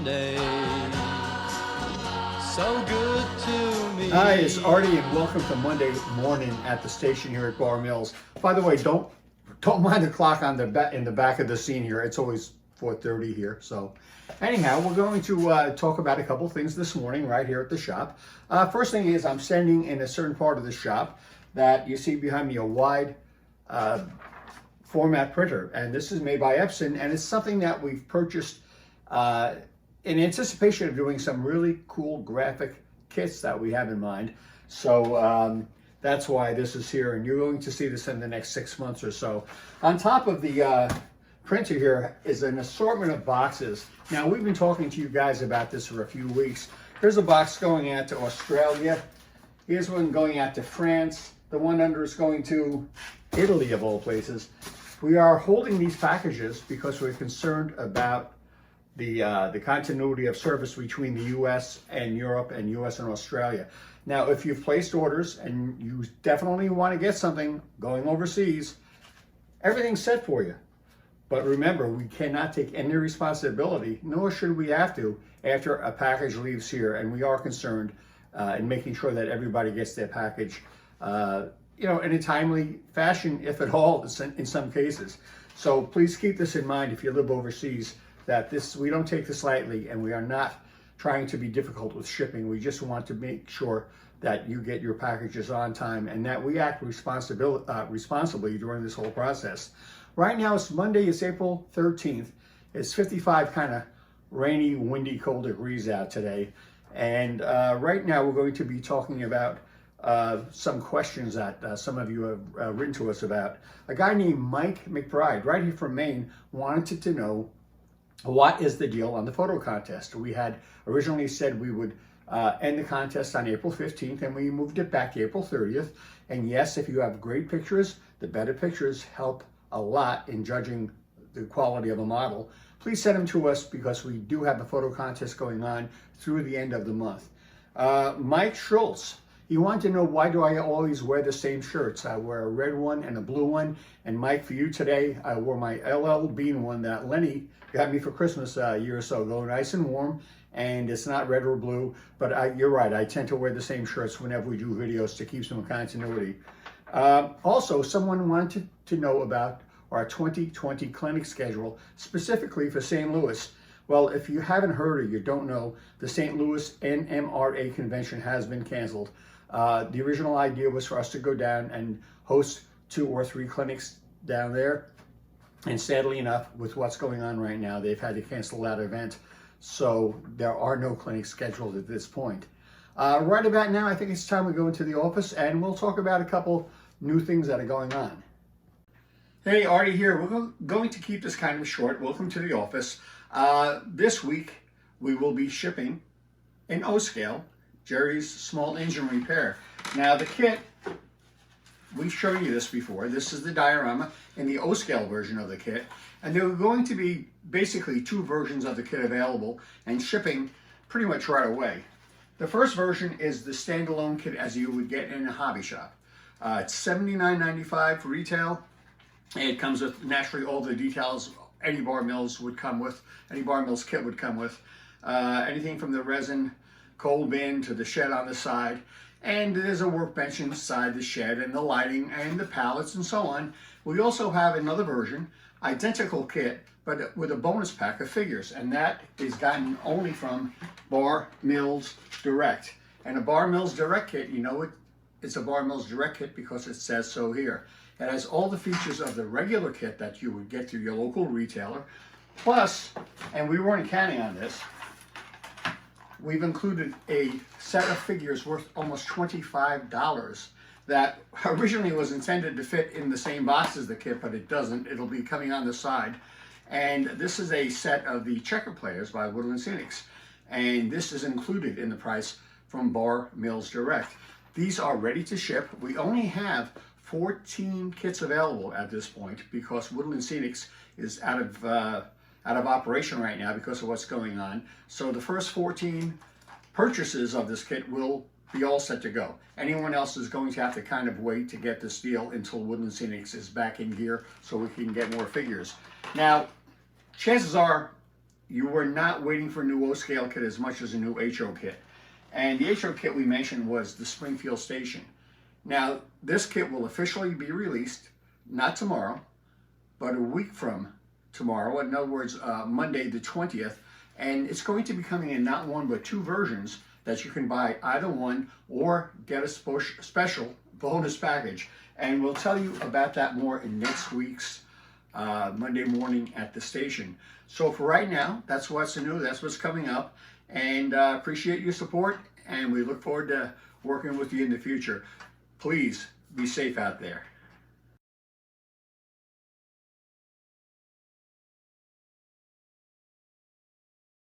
Monday. So good to me. Hi, it's Artie, and welcome to Monday morning at the station here at Bar Mills. By the way, don't mind the clock on in the back of the scene here. It's always 4:30 here. So, anyhow, we're going to talk about a couple things this morning right here at the shop. First thing is, I'm standing in a certain part of the shop that you see behind me, a wide format printer, and this is made by Epson, and it's something that we've purchased in anticipation of doing some really cool graphic kits that we have in mind. So that's why this is here, and you're going to see this in the next 6 months or so. On top of the printer here is an assortment of boxes. Now, we've been talking to you guys about this for a few weeks. Here's a box going out to Australia. Here's one going out to France. The one under is going to Italy, of all places. We are holding these packages because we're concerned about the continuity of service between the U.S. and Europe and U.S. and Australia. Now, if you've placed orders and you definitely want to get something going overseas, everything's set for you. But remember, we cannot take any responsibility, nor should we have to, after a package leaves here. And we are concerned in making sure that everybody gets their package, in a timely fashion, if at all, in some cases. So please keep this in mind if you live overseas, that we don't take this lightly, and we are not trying to be difficult with shipping. We just want to make sure that you get your packages on time and that we act responsibly during this whole process. Right now, it's Monday, it's April 13th. It's 55 kind of rainy, windy, cold degrees out today. And right now we're going to be talking about some questions that some of you have written to us about. A guy named Mike McBride, right here from Maine, wanted to know, what is the deal on the photo contest? We had originally said we would end the contest on April 15th, and we moved it back to April 30th. And yes, if you have great pictures, the better pictures help a lot in judging the quality of a model. Please send them to us because we do have a photo contest going on through the end of the month. Mike Schultz, he wanted to know, why do I always wear the same shirts? I wear a red one and a blue one. And Mike, for you today, I wore my LL Bean one that Lenny got me for Christmas a year or so ago, nice and warm. And it's not red or blue, but you're right, I tend to wear the same shirts whenever we do videos to keep some continuity. Also, someone wanted to know about our 2020 clinic schedule, specifically for St. Louis. Well, if you haven't heard or you don't know, the St. Louis NMRA convention has been canceled. The original idea was for us to go down and host 2 or 3 clinics down there. And sadly enough, with what's going on right now, they've had to cancel that event. So there are no clinics scheduled at this point. Right about now, I think it's time we go into the office and we'll talk about a couple new things that are going on. Hey, Artie here. We're going to keep this kind of short. Welcome to the office. This week, we will be shipping in O-scale, Jerry's small engine repair. Now, the kit, we've shown you this before. This is the diorama in the O-scale version of the kit. And there are going to be basically 2 versions of the kit available and shipping pretty much right away. The first version is the standalone kit as you would get in a hobby shop. It's $79.95 retail. It comes with naturally all the details any Bar Mills would come with, any Bar Mills kit would come with. Anything from the resin coal bin to the shed on the side. And there's a workbench inside the shed and the lighting and the pallets and so on. We also have another version, identical kit, but with a bonus pack of figures. And that is gotten only from Bar Mills Direct. And a Bar Mills Direct kit, you know it's a Bar Mills Direct kit because it says so here. It has all the features of the regular kit that you would get through your local retailer. Plus, and we weren't counting on this, we've included a set of figures worth almost $25 that originally was intended to fit in the same box as the kit, but it doesn't. It'll be coming on the side. And this is a set of the checker players by Woodland Scenics. And this is included in the price from Bar Mills Direct. These are ready to ship. We only have 14 kits available at this point because Woodland Scenics is out of operation right now because of what's going on. So the first 14 purchases of this kit will be all set to go. Anyone else is going to have to kind of wait to get this deal until Woodland Scenics is back in gear so we can get more figures. Now, chances are you were not waiting for a new O scale kit as much as a new HO kit. And the HO kit we mentioned was the Springfield Station. Now, this kit will officially be released, not tomorrow, but a week from tomorrow. In other words, Monday the 20th. And it's going to be coming in not one, but two versions that you can buy either one or get a special bonus package. And we'll tell you about that more in next week's Monday morning at the station. So for right now, that's what's new, that's what's coming up. And appreciate your support, and we look forward to working with you in the future. Please be safe out there.